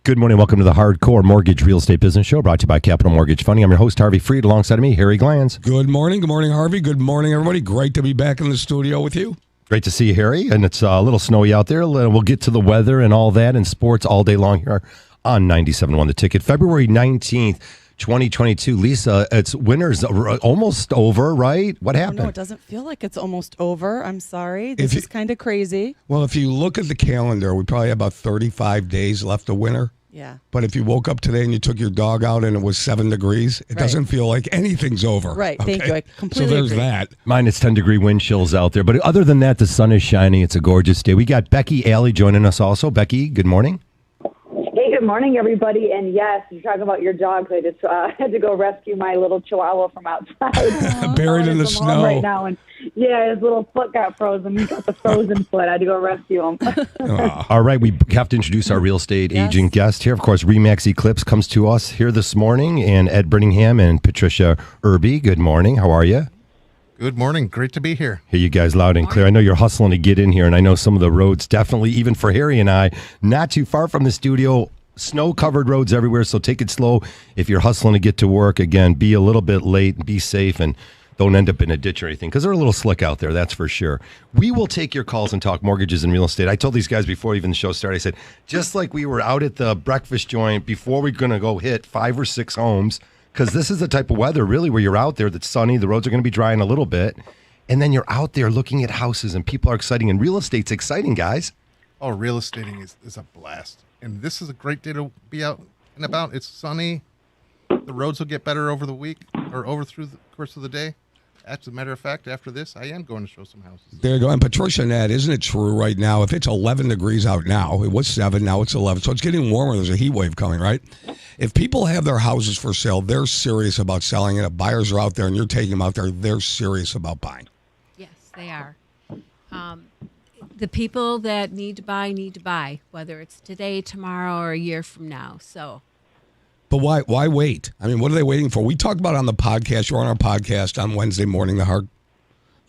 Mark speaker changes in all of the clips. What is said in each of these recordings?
Speaker 1: Good morning. Welcome to the Hardcore Mortgage Real Estate Business Show, brought to you by Capital Mortgage Funding. I'm your host, Harvey Freed. Alongside of me, Harry Glanz.
Speaker 2: Good morning. Good morning, Harvey. Good morning, everybody. Great to be back in the studio with you.
Speaker 1: Great to see you, Harry. And it's a little snowy out there. We'll get to the weather and all that and sports all day long here on 97.1 The Ticket. February 19th, 2022. Lisa, it's winter's almost over, right? What happened?
Speaker 3: No, it doesn't feel like it's almost over. I'm sorry. This is kind of crazy.
Speaker 2: Well, if you look at the calendar, we probably have about 35 days left of winter.
Speaker 3: Yeah.
Speaker 2: But if you woke up today and you took your dog out and it was 7 degrees, it doesn't feel like anything's over.
Speaker 3: Right. Thank you. I completely
Speaker 2: So there's
Speaker 3: agree.
Speaker 2: that.
Speaker 1: Minus 10 degree wind chills out there. But other than that, the sun is shining. It's a gorgeous day. We got Becky Alley joining us also. Becky, good morning.
Speaker 4: Hey, good morning, everybody. And yes, you're talking about your dogs. I just had to go rescue my little chihuahua from outside.
Speaker 2: Buried in the
Speaker 4: From home
Speaker 2: snow.
Speaker 4: right now. And yeah, his little foot got frozen. He got the frozen foot. I had to go rescue him.
Speaker 1: All right, we have to introduce our real estate agent guest here. Of course, Remax Eclipse comes to us here this morning, and Ed Birmingham and Patricia Irby. Good morning. How are you?
Speaker 5: Good morning. Great to be here.
Speaker 1: Hear you guys loud and clear. I know you're hustling to get in here, and I know some of the roads definitely, even for Harry and I, not too far from the studio, snow-covered roads everywhere, so take it slow. If you're hustling to get to work, again, be a little bit late, be safe, and don't end up in a ditch or anything, because they're a little slick out there, that's for sure. We will take your calls and talk mortgages and real estate. I told these guys before even the show started, I said, just like we were out at the breakfast joint before we're going to go hit 5 or 6 homes, because this is the type of weather, really, where you're out there that's sunny, the roads are going to be drying a little bit, and then you're out there looking at houses, and people are exciting, and real estate's exciting, guys.
Speaker 5: Oh, real estating is a blast. And this is a great day to be out and about. It's sunny. The roads will get better over the week or over through the course of the day. As a matter of fact, after this, I am going to show some houses.
Speaker 2: There you go. And Patricia and Ed, isn't it true right now? If it's 11 degrees out now, it was 7, now it's 11. So it's getting warmer. There's a heat wave coming, right? If people have their houses for sale, they're serious about selling it. If buyers are out there and you're taking them out there, they're serious about buying.
Speaker 6: Yes, they are. The people that need to buy, whether it's today, tomorrow, or a year from now. So,
Speaker 2: But why wait? I mean, what are they waiting for? We talked about it on the podcast. You're on our podcast on Wednesday morning, the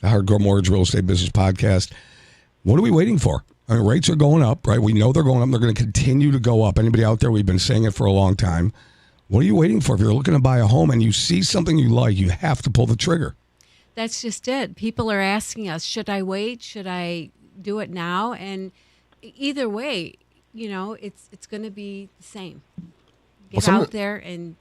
Speaker 2: Hardcore Mortgage Real Estate Business Podcast. What are we waiting for? I mean, rates are going up, right? We know they're going up. They're going to continue to go up. Anybody out there, we've been saying it for a long time. What are you waiting for? If you're looking to buy a home and you see something you like, you have to pull the trigger.
Speaker 6: that's just it. People are asking us, should I wait? Should I do it now? And either way, it's going to be the same. Get out there and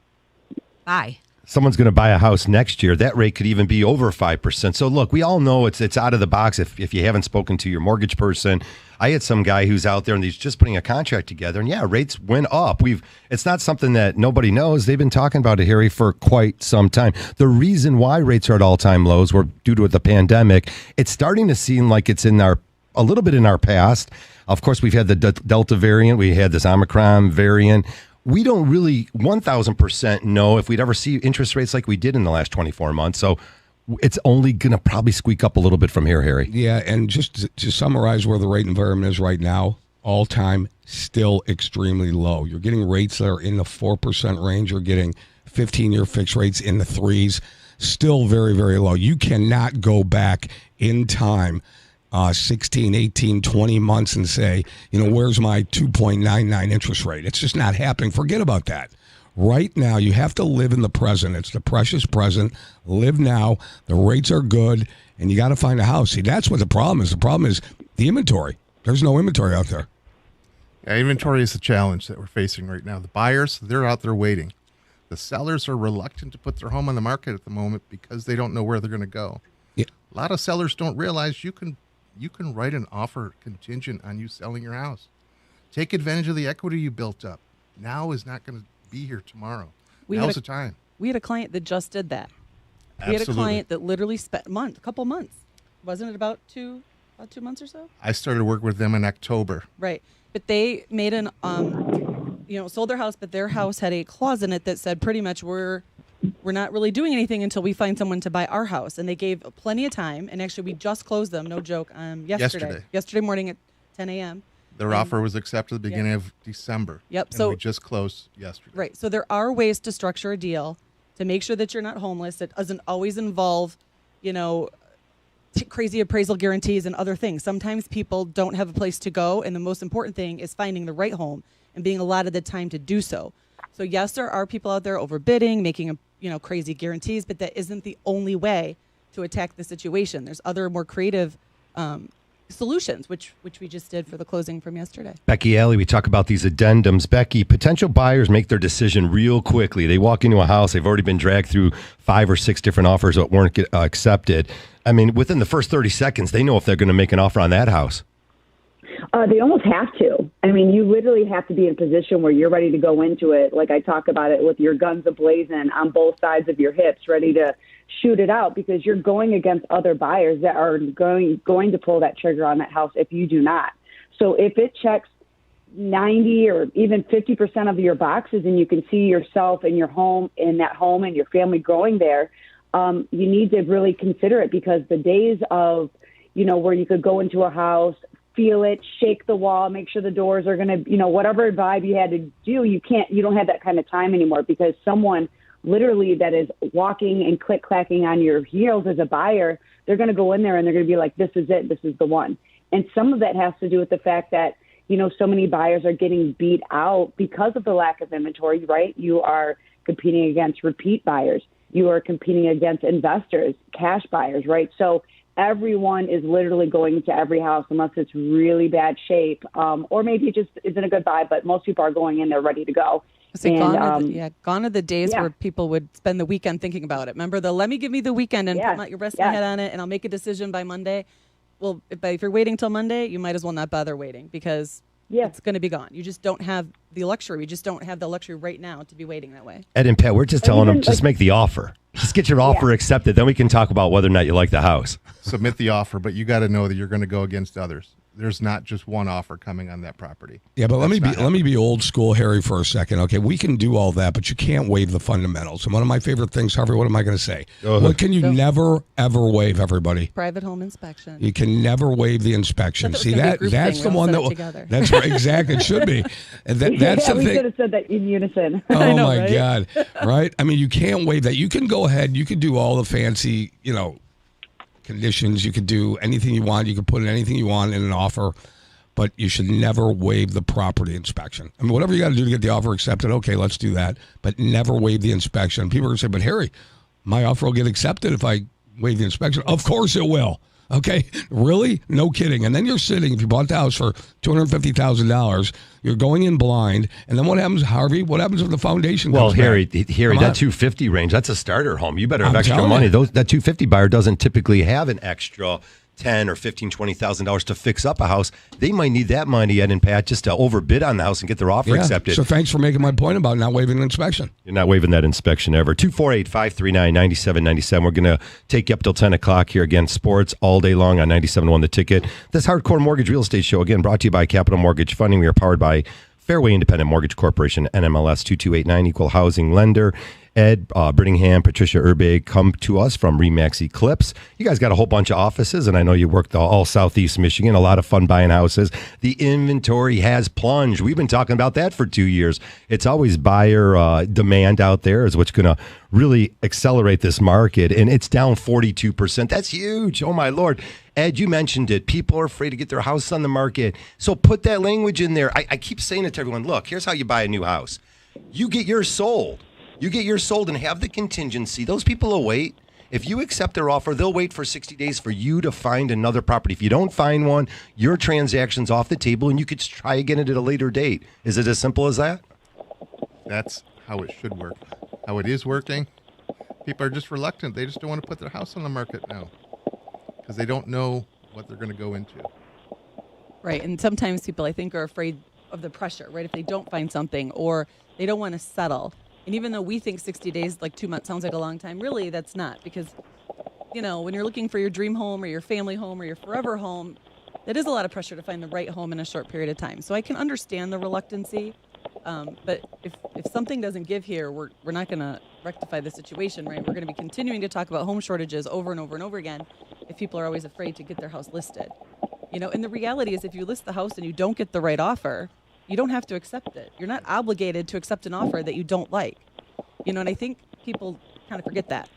Speaker 6: buy.
Speaker 1: Someone's going to buy a house next year. That rate could even be over 5%. So look, we all know it's out of the box if you haven't spoken to your mortgage person. I had some guy who's out there and he's just putting a contract together, and rates went up. It's not something that nobody knows. They've been talking about it, Harry, for quite some time. The reason why rates are at all-time lows were due to the pandemic. It's starting to seem like it's a little bit in our past. Of course, we've had the Delta variant. We had this Omicron variant. We don't really 1,000% know if we'd ever see interest rates like we did in the last 24 months. So it's only going to probably squeak up a little bit from here, Harry.
Speaker 2: Yeah, and just to summarize where the rate environment is right now, all time still extremely low. You're getting rates that are in the 4% range. You're getting 15-year fixed rates in the 3s. Still very, very low. You cannot go back in time 16, 18, 20 months and say, where's my 2.99 interest rate? It's just not happening. Forget about that. Right now, you have to live in the present. It's the precious present. Live now. The rates are good, and you got to find a house. See, that's what the problem is. The problem is the inventory. There's no inventory out there.
Speaker 5: Yeah, inventory is the challenge that we're facing right now. The buyers, they're out there waiting. The sellers are reluctant to put their home on the market at the moment because they don't know where they're going to go.
Speaker 2: Yeah.
Speaker 5: A lot of sellers don't realize you can write an offer contingent on you selling your house. Take advantage of the equity you built up. Now is not going to be here tomorrow. Now's the time.
Speaker 3: We had a client that just did that.
Speaker 5: Absolutely.
Speaker 3: We had a client that literally spent a couple months. Wasn't it about 2 months or so?
Speaker 5: I started working with them in October.
Speaker 3: Right. But they made sold their house, but their house had a clause in it that said pretty much we're not really doing anything until we find someone to buy our house. And they gave plenty of time. And actually, we just closed them, no joke, yesterday morning at 10 a.m.
Speaker 5: Their offer was accepted at the beginning of December.
Speaker 3: Yep.
Speaker 5: And
Speaker 3: So
Speaker 5: we just closed yesterday.
Speaker 3: Right. So there are ways to structure a deal to make sure that you're not homeless. It doesn't always involve, crazy appraisal guarantees and other things. Sometimes people don't have a place to go, and the most important thing is finding the right home. and being allotted the time to do so. So yes, there are people out there overbidding, making crazy guarantees, but that isn't the only way to attack the situation. There's other more creative solutions, which we just did for the closing from yesterday.
Speaker 1: Becky Alley, we talk about these addendums. Becky, potential buyers make their decision real quickly. They walk into a house, they've already been dragged through 5 or 6 different offers that weren't accepted. I mean, within the first 30 seconds, they know if they're going to make an offer on that house.
Speaker 4: They almost have to. I mean, you literally have to be in a position where you're ready to go into it. Like I talk about it, with your guns ablazing on both sides of your hips, ready to shoot it out, because you're going against other buyers that are going to pull that trigger on that house if you do not. So if it checks 90 or even 50% of your boxes and you can see yourself in your home, in that home, and your family growing there, you need to really consider it, because the days of, where you could go into a house, feel it, shake the wall, make sure the doors are going to, whatever vibe you had to do, you don't have that kind of time anymore, because someone literally that is walking and click-clacking on your heels as a buyer, they're going to go in there and they're going to be like, this is it, this is the one. And some of that has to do with the fact that, so many buyers are getting beat out because of the lack of inventory, right? You are competing against repeat buyers. You are competing against investors, cash buyers, right? So everyone is literally going into every house unless it's really bad shape, or maybe it just isn't a good buy, but most people are going in there ready to go.
Speaker 3: Gone are the days where people would spend the weekend thinking about it. Remember let me give me the weekend and put your rest of my head on it, and I'll make a decision by Monday. Well, if you're waiting till Monday, you might as well not bother waiting, because it's going to be gone. You just don't have the luxury. We just don't have the luxury right now to be waiting that way.
Speaker 1: Ed and Pat, we're just telling them, just make the offer. Just get your offer accepted. Then we can talk about whether or not you like the house.
Speaker 5: Submit the offer, but you got to know that you're going to go against others. There's not just one offer coming on that property.
Speaker 2: Yeah, but let me be old school, Harry, for a second. Okay, we can do all that, but you can't waive the fundamentals. And one of my favorite things, Harvey, what am I going to say? What can you never, ever waive, everybody?
Speaker 3: Private home inspection.
Speaker 2: You can never waive the inspection. See, that's the one that... That's right, exactly. It should be. That's the thing.
Speaker 4: We should have said that in unison.
Speaker 2: Oh, my God. Right? I mean, you can't waive that. You can go ahead. You can do all the fancy, conditions. You could do anything you want. You could put in anything you want in an offer, but you should never waive the property inspection. I mean, whatever you got to do to get the offer accepted, okay, let's do that, but never waive the inspection. People are going to say, but Harry, my offer will get accepted if I waive the inspection. Of course it will. Okay, really? No kidding. And then you're sitting, if you bought the house for $250,000, you're going in blind, and then what happens, Harvey? What happens if the foundation comes back?
Speaker 1: Harry, that 250 range, that's a starter home. You better have extra money. That 250 buyer doesn't typically have an extra $10,000 or $15,000, $20,000 to fix up a house. They might need that money, Ed and Pat, just to overbid on the house and get their offer accepted.
Speaker 2: So thanks for making my point about not waiving the inspection.
Speaker 1: You're not waiving that inspection ever. 248-539-9797. We're going to take you up till 10 o'clock here again. Sports all day long on 97.1 The Ticket. This Hardcore Mortgage Real Estate Show, again, brought to you by Capital Mortgage Funding. We are powered by Fairway Independent Mortgage Corporation, NMLS 2289, Equal Housing Lender. Ed Brittingham, Patricia Urbig come to us from Remax Eclipse. You guys got a whole bunch of offices, and I know you worked all Southeast Michigan. A lot of fun buying houses. The inventory has plunged. We've been talking about that for 2 years. It's always buyer demand out there is what's going to really accelerate this market, and it's down 42%. That's huge. Oh, my Lord. Ed, you mentioned it. People are afraid to get their house on the market. So put that language in there. I keep saying it to everyone. Look, here's how you buy a new house. You get yours sold. You get yours sold and have the contingency. Those people will wait. If you accept their offer, they'll wait for 60 days for you to find another property. If you don't find one, your transaction's off the table, and you could try again at a later date. Is it as simple as that?
Speaker 5: That's how it should work. How it is working, people are just reluctant. They just don't want to put their house on the market now because they don't know what they're going to go into.
Speaker 3: Right, and sometimes people, I think, are afraid of the pressure, right? If they don't find something or they don't want to settle. And even though we think 60 days, like 2 months, sounds like a long time, really that's not, because, when you're looking for your dream home or your family home or your forever home, that is a lot of pressure to find the right home in a short period of time. So I can understand the reluctancy, but if something doesn't give here, we're not going to rectify the situation, right? We're going to be continuing to talk about home shortages over and over and over again if people are always afraid to get their house listed. And the reality is if you list the house and you don't get the right offer, you don't have to accept it. You're not obligated to accept an offer that you don't like. And I think people kind of forget that.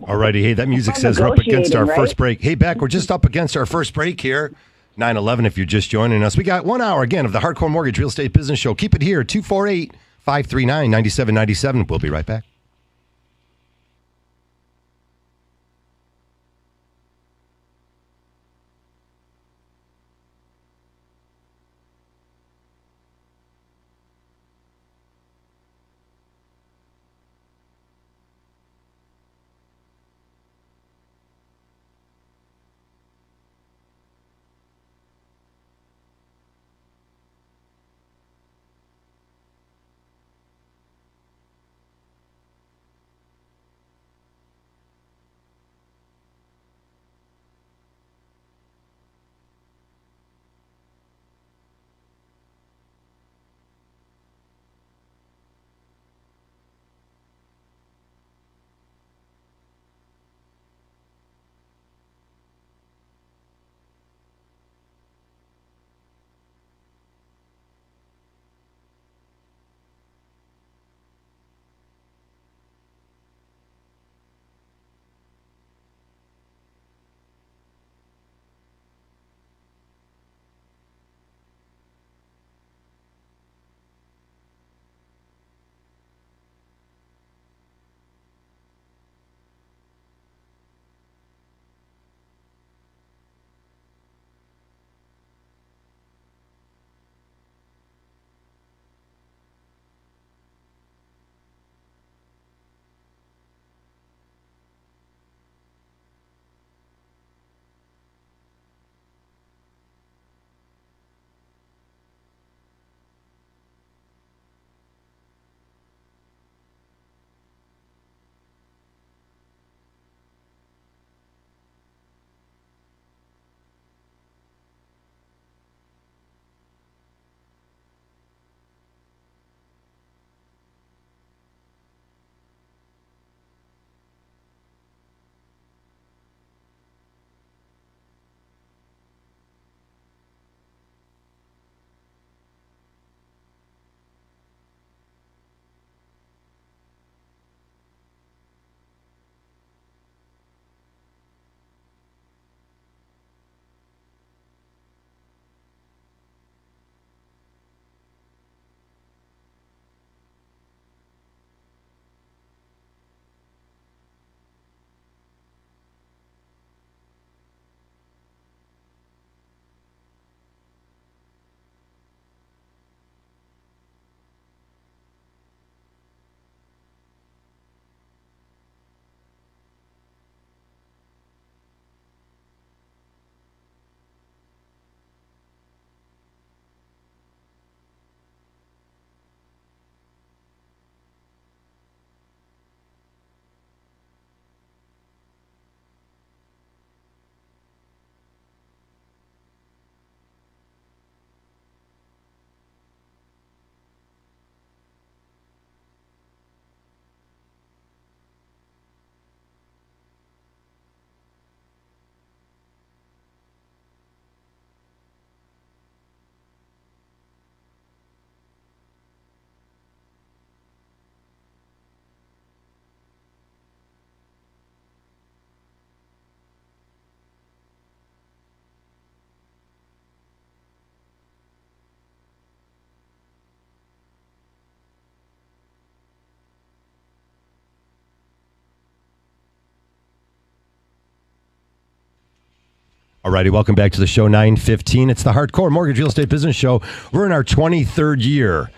Speaker 1: All righty. Hey, that music says we're up against our first break. Hey, Beck, we're just up against our first break here. 911 if you're just joining us. We got 1 hour again of the Hardcore Mortgage Real Estate Business Show. Keep it here, 248-539-9797. We'll be right back. All righty, welcome back to the show, 9:15. It's the Hardcore Mortgage Real Estate Business Show. We're in our 23rd year.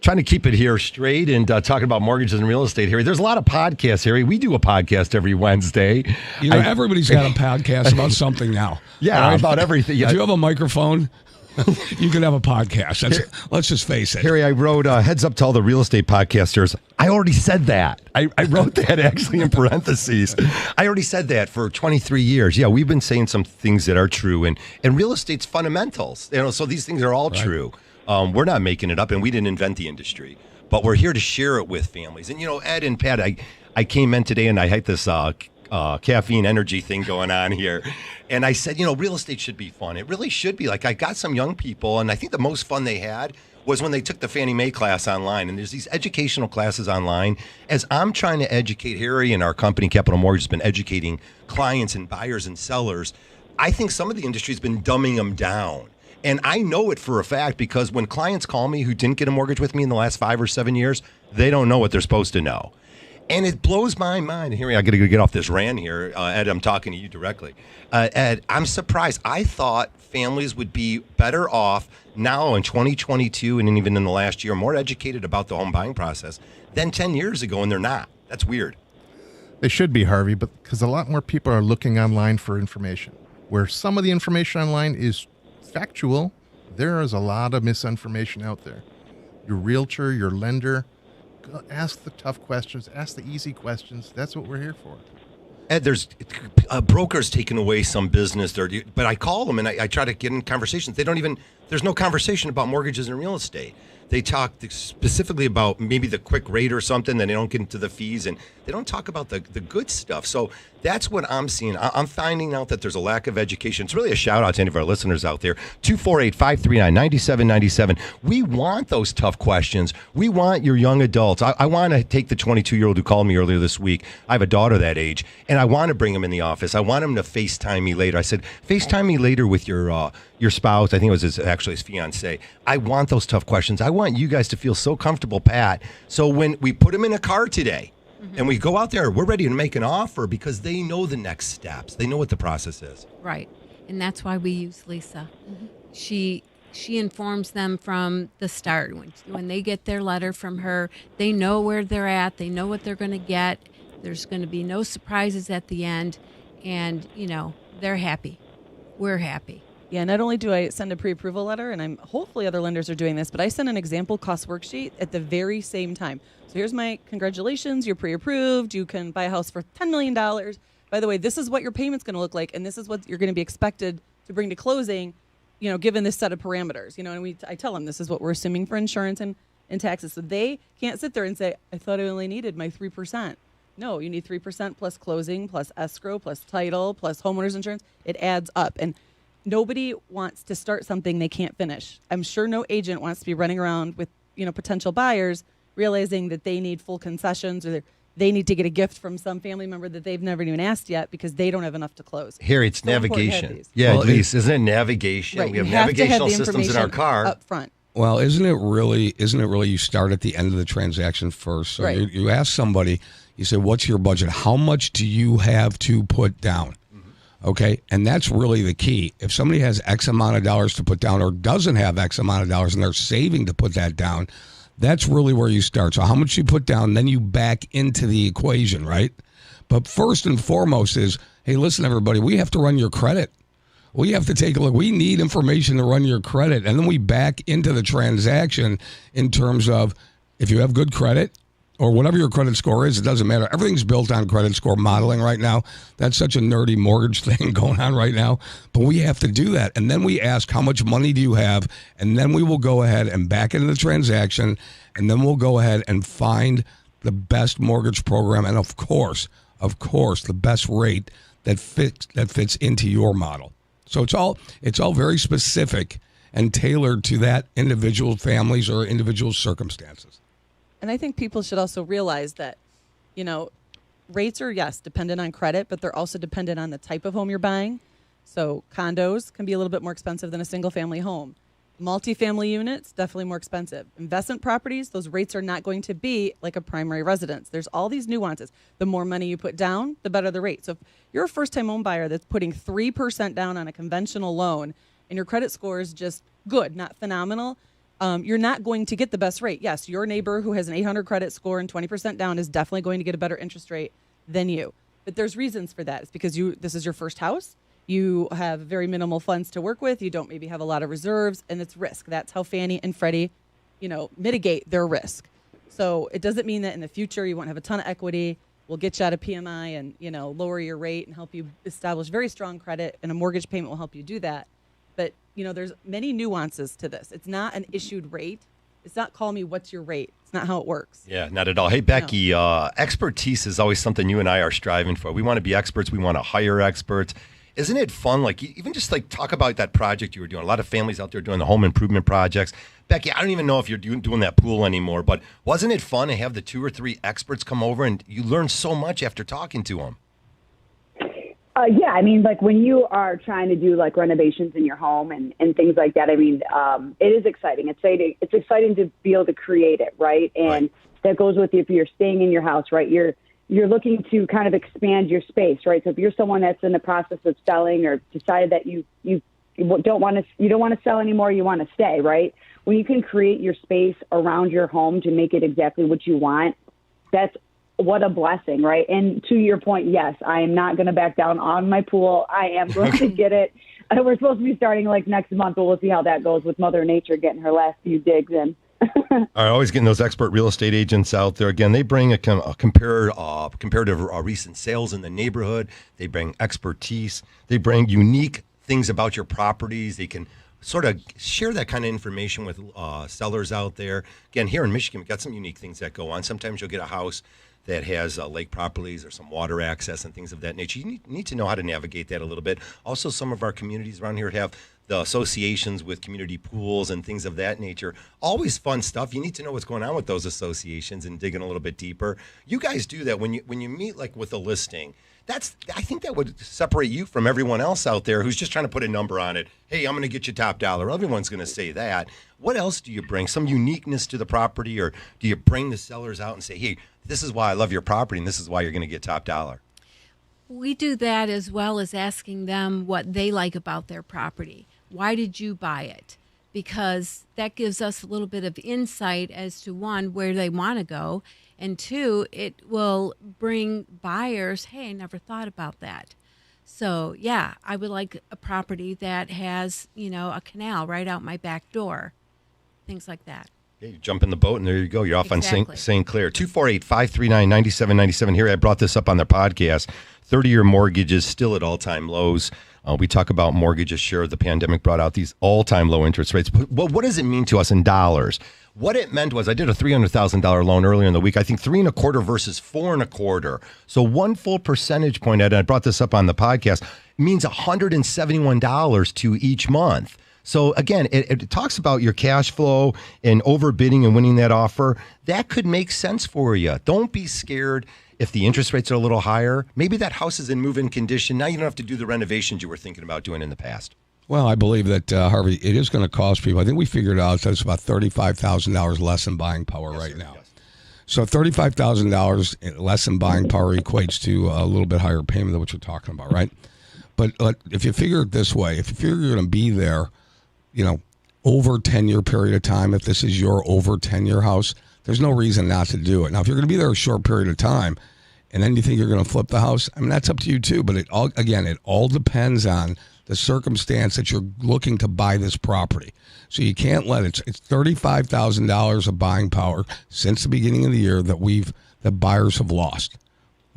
Speaker 1: Trying to keep it here straight and talking about mortgages and real estate, Harry. There's a lot of podcasts, Harry. We do a podcast every Wednesday.
Speaker 2: You know, everybody's got a podcast about something now.
Speaker 1: Yeah, right? About everything.
Speaker 2: If you have a microphone, you can have a podcast. Let's just face it.
Speaker 1: Harry, I wrote heads up to all the real estate podcasters. I already said that. I wrote that actually in parentheses. I already said that for 23 years. Yeah, we've been saying some things that are true, and real estate's fundamentals. You know, so these things are all true. We're not making it up, and we didn't invent the industry, but we're here to share it with families. And, you know, Ed and Pat, I came in today and I had this caffeine energy thing going on here. And I said, you know, real estate should be fun. It really should be. Like, I got some young people, and I think the most fun they had was when they took the Fannie Mae class online. And there's these educational classes online. As I'm trying to educate Harry, and our company, Capital Mortgage, has been educating clients and buyers and sellers. I think some of the industry's been dumbing them down. And I know it for a fact because when clients call me who didn't get a mortgage with me in the last 5 or 7 years, they don't know what they're supposed to know. And it blows my mind. Here, I got to get off this rant here. Ed, I'm talking to you directly. Ed, I'm surprised. I thought families would be better off now in 2022 and even in the last year, more educated about the home buying process than 10 years ago, and they're not. That's weird.
Speaker 5: They should be, Harvey, but because a lot more people are looking online for information. Where some of the information online is factual, there is a lot of misinformation out there. Your realtor, your lender, ask the tough questions, ask the easy questions. That's what we're here for.
Speaker 1: Ed, there's brokers taking away some business there, but I call them and I try to get in conversations. They don't even, there's no conversation about mortgages and real estate. They talk specifically about maybe the quick rate or something, then they don't get into the fees, and they don't talk about the good stuff. So that's what I'm seeing. I'm finding out that there's a lack of education. It's really a shout out to any of our listeners out there. 248-539-9797. We want those tough questions. We want your young adults. I want to take the 22-year-old who called me earlier this week. I have a daughter that age, and I want to bring him in the office. I want him to FaceTime me later. I said, FaceTime me later with your spouse. I think it was his fiance. I want those tough questions. I want you guys to feel so comfortable, Pat. So when we put them in a car today and we go out there, we're ready to make an offer because they know the next steps. They know what the process is.
Speaker 6: Right. And that's why we use Lisa. She informs them from the start. When they get their letter from her, they know where they're at. They know what they're going to get. There's going to be no surprises at the end. And, they're happy. We're happy.
Speaker 3: Yeah, not only do I send a pre-approval letter, and hopefully other lenders are doing this, but I send an example cost worksheet at the very same time. So here's my congratulations, you're pre-approved, you can buy a house for $10 million. By the way, this is what your payment's going to look like, and this is what you're going to be expected to bring to closing, given this set of parameters. And I tell them this is what we're assuming for insurance and taxes. So they can't sit there and say, I thought I only needed my 3%. No, you need 3% plus closing, plus escrow, plus title, plus homeowner's insurance. It adds up. And nobody wants to start something they can't finish. I'm sure no agent wants to be running around with, potential buyers realizing that they need full concessions or they need to get a gift from some family member that they've never even asked yet because they don't have enough to close.
Speaker 1: Harry, it's
Speaker 3: so
Speaker 1: navigation. Yeah, well, at least, isn't it navigation?
Speaker 3: Right,
Speaker 1: we have navigational systems in our car.
Speaker 3: Up front.
Speaker 2: Well, isn't it really you start at the end of the transaction first? So
Speaker 3: right.
Speaker 2: you ask somebody, you say, what's your budget? How much do you have to put down? Okay, and that's really the key. If somebody has X amount of dollars to put down or doesn't have X amount of dollars and they're saving to put that down, that's really where you start. So how much you put down, then you back into the equation, right? But first and foremost is, hey, listen, everybody, we have to run your credit. We have to take a look. We need information to run your credit. And then we back into the transaction in terms of if you have good credit, or whatever your credit score is, it doesn't matter. Everything's built on credit score modeling right now. That's such a nerdy mortgage thing going on right now. But we have to do that. And then we ask, how much money do you have? And then we will go ahead and back into the transaction. And then we'll go ahead and find the best mortgage program. And of course, the best rate that fits into your model. So it's all very specific and tailored to that individual families or individual circumstances.
Speaker 3: And I think people should also realize that, rates are, yes, dependent on credit, but they're also dependent on the type of home you're buying. So condos can be a little bit more expensive than a single-family home. Multifamily units, definitely more expensive. Investment properties, those rates are not going to be like a primary residence. There's all these nuances. The more money you put down, the better the rate. So if you're a first-time home buyer that's putting 3% down on a conventional loan and your credit score is just good, not phenomenal, you're not going to get the best rate. Yes, your neighbor who has an 800 credit score and 20% down is definitely going to get a better interest rate than you. But there's reasons for that. It's because this is your first house. You have very minimal funds to work with. You don't maybe have a lot of reserves, and it's risk. That's how Fannie and Freddie, mitigate their risk. So it doesn't mean that in the future you won't have a ton of equity. We'll get you out of PMI and, lower your rate and help you establish very strong credit, and a mortgage payment will help you do that. But, there's many nuances to this. It's not an issued rate. It's not call me what's your rate. It's not how it works.
Speaker 1: Yeah, not at all. Hey, Becky, expertise is always something you and I are striving for. We want to be experts. We want to hire experts. Isn't it fun? Even just talk about that project you were doing. A lot of families out there doing the home improvement projects. Becky, I don't even know if you're doing that pool anymore, but wasn't it fun to have the 2 or 3 experts come over and you learn so much after talking to them?
Speaker 4: Yeah, I mean, like when you are trying to do like renovations in your home and things like that, I mean, it is exciting. It's exciting to be able to create it, right? And that goes with you if you're staying in your house, right? You're looking to kind of expand your space, right? So if you're someone that's in the process of selling or decided that you don't want to sell anymore, you want to stay, right? When you can create your space around your home to make it exactly what you want, that's what a blessing, right? And to your point, yes, I am not going to back down on my pool. I am going to get it. We're supposed to be starting like next month, but we'll see how that goes with Mother Nature getting her last few digs in.
Speaker 1: Always getting those expert real estate agents out there. Again, they bring a comparative recent sales in the neighborhood. They bring expertise. They bring unique things about your properties. They can sort of share that kind of information with sellers out there. Again, here in Michigan, we've got some unique things that go on. Sometimes you'll get a house that has lake properties or some water access and things of that nature. You need to know how to navigate that a little bit. Also, some of our communities around here have the associations with community pools and things of that nature. Always fun stuff. You need to know what's going on with those associations and digging a little bit deeper. You guys do that when you meet like with a listing. I think that would separate you from everyone else out there who's just trying to put a number on it. Hey, I'm going to get you top dollar. Everyone's going to say that. What else do you bring? Some uniqueness to the property, or do you bring the sellers out and say, hey, this is why I love your property and this is why you're going to get top dollar?
Speaker 6: We do that as well as asking them what they like about their property. Why did you buy it? Because that gives us a little bit of insight as to, one, where they want to go, and two, it will bring buyers, hey, I never thought about that. So, yeah, I would like a property that has, a canal right out my back door, things like that.
Speaker 1: Yeah, you jump in the boat and there you go. You're off
Speaker 6: Exactly.
Speaker 1: on St. Clair. 248-539-9797. Here, I brought this up on their podcast. 30-year mortgages still at all-time lows. We talk about mortgages. Sure, the pandemic brought out these all-time low interest rates. But what does it mean to us in dollars? What it meant was I did a $300,000 loan earlier in the week. I think 3.25 versus 4.25. So 1 full percentage point, and I brought this up on the podcast, means $171 to each month. So again, it talks about your cash flow and overbidding and winning that offer. That could make sense for you. Don't be scared if the interest rates are a little higher. Maybe that house is in move-in condition. Now you don't have to do the renovations you were thinking about doing in the past.
Speaker 2: Well, I believe that, Harvey, it is going to cost people. I think we figured out that it's about $35,000 less in buying power now.
Speaker 1: Yes.
Speaker 2: So $35,000 less in buying power equates to a little bit higher payment than what you're talking about, right? But if you figure it this way, if you figure you're going to be there, over a 10-year period of time, if this is your over 10-year house, there's no reason not to do it. Now, if you're going to be there a short period of time and then you think you're going to flip the house, I mean, that's up to you too. But it all depends on the circumstance that you're looking to buy this property. So you can't let it's $35,000 of buying power since the beginning of the year that buyers have lost.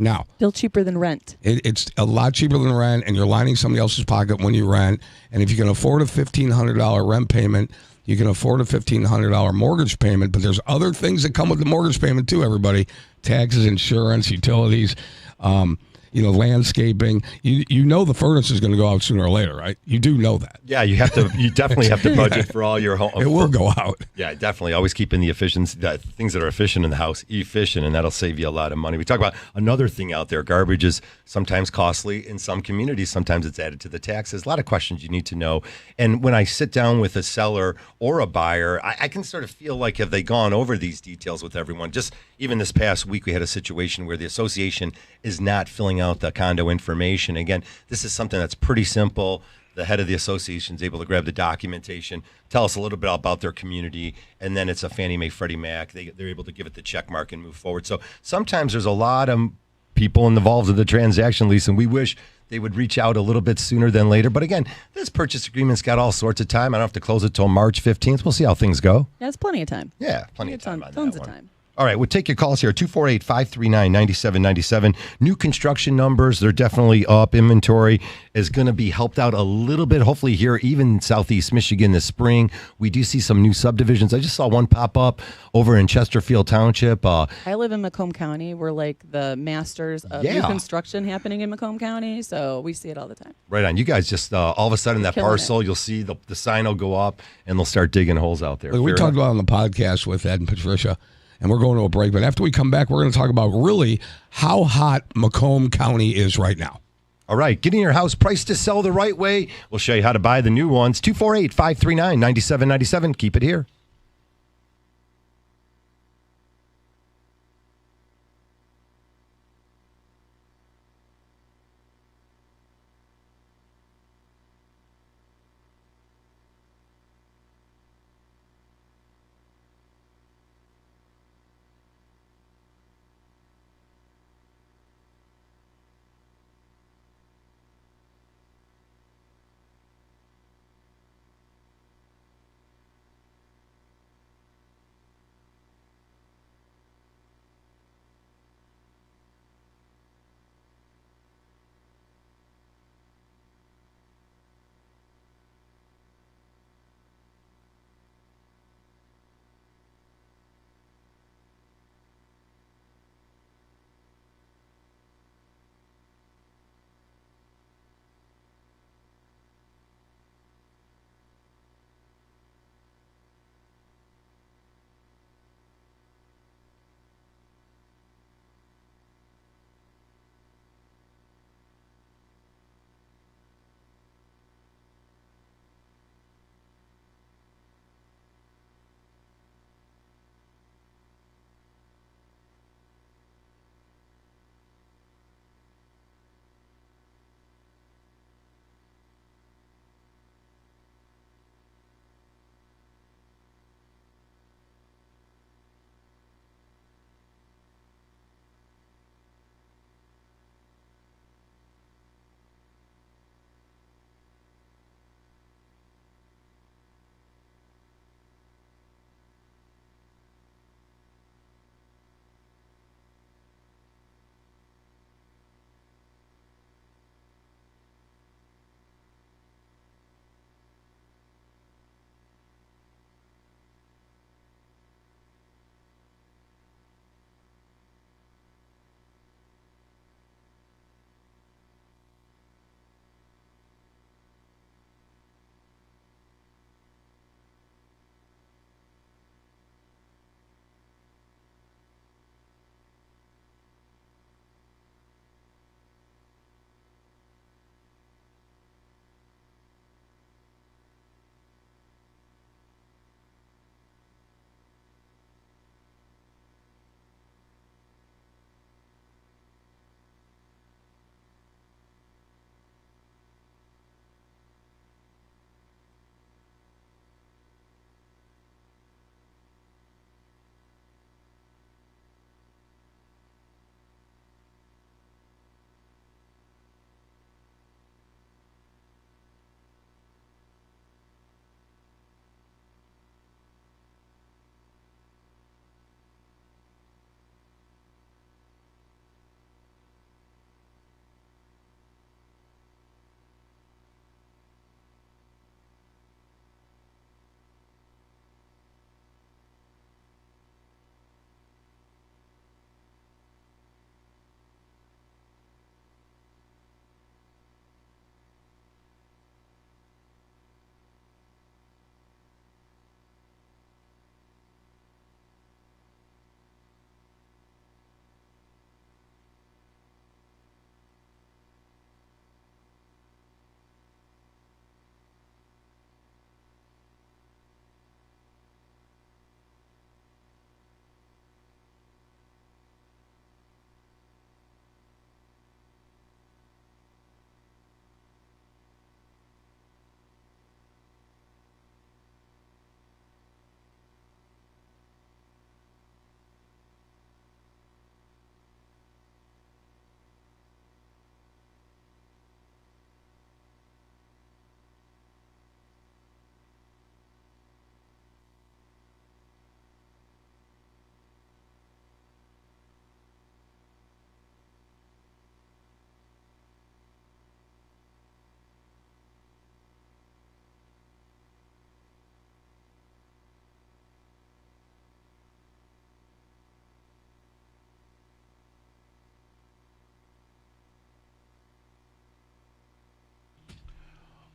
Speaker 2: Now,
Speaker 3: Still cheaper than rent.
Speaker 2: it's a lot cheaper than rent, and you're lining somebody else's pocket when you rent. And if you can afford a $1,500 rent payment, you can afford a $1,500 mortgage payment. But there's other things that come with the mortgage payment too, everybody. Taxes, insurance, utilities, landscaping. The furnace is going to go out sooner or later, right? You do know that.
Speaker 1: Yeah, you definitely have to budget for all your home.
Speaker 2: It will go out.
Speaker 1: Yeah, definitely. Always keeping the efficiency, things that are efficient in the house, efficient, and that'll save you a lot of money. We talk about another thing out there. Garbage is sometimes costly in some communities. Sometimes it's added to the taxes. A lot of questions you need to know. And when I sit down with a seller or a buyer, I can sort of feel like, have they gone over these details with everyone? Just even this past week, we had a situation where the association is not filling out the condo information. Again, this is something that's pretty simple. The head of the association is able to grab the documentation, tell us a little bit about their community, and then it's a Fannie Mae, Freddie Mac. They're able to give it the check mark and move forward. So sometimes there's a lot of people involved in the transaction, Lisa, and we wish they would reach out a little bit sooner than later. But again, this purchase agreement's got all sorts of time. I don't have to close it till March 15th. We'll see how things go.
Speaker 3: Yeah, it's plenty of time.
Speaker 1: Yeah, plenty of time on
Speaker 3: Tons
Speaker 1: that
Speaker 3: of
Speaker 1: one.
Speaker 3: time.
Speaker 1: All right, we'll take your calls here, 248-539-9797. New construction numbers, they're definitely up. Inventory is going to be helped out a little bit, hopefully here, even in Southeast Michigan this spring. We do see some new subdivisions. I just saw one pop up over in Chesterfield Township.
Speaker 3: I live in Macomb County. We're like the masters of new construction happening in Macomb County, so we see it all the time.
Speaker 1: Right on. You guys just, all of a sudden, that
Speaker 3: Killing
Speaker 1: parcel, you'll see the sign will go up, and they'll start digging holes out there.
Speaker 2: We talked about it on the podcast with Ed and Patricia, and we're going to a break. But after we come back, we're going to talk about really how hot Macomb County is right now.
Speaker 1: All right, getting your house priced to sell the right way. We'll show you how to buy the new ones. 248-539-9797. Keep it here.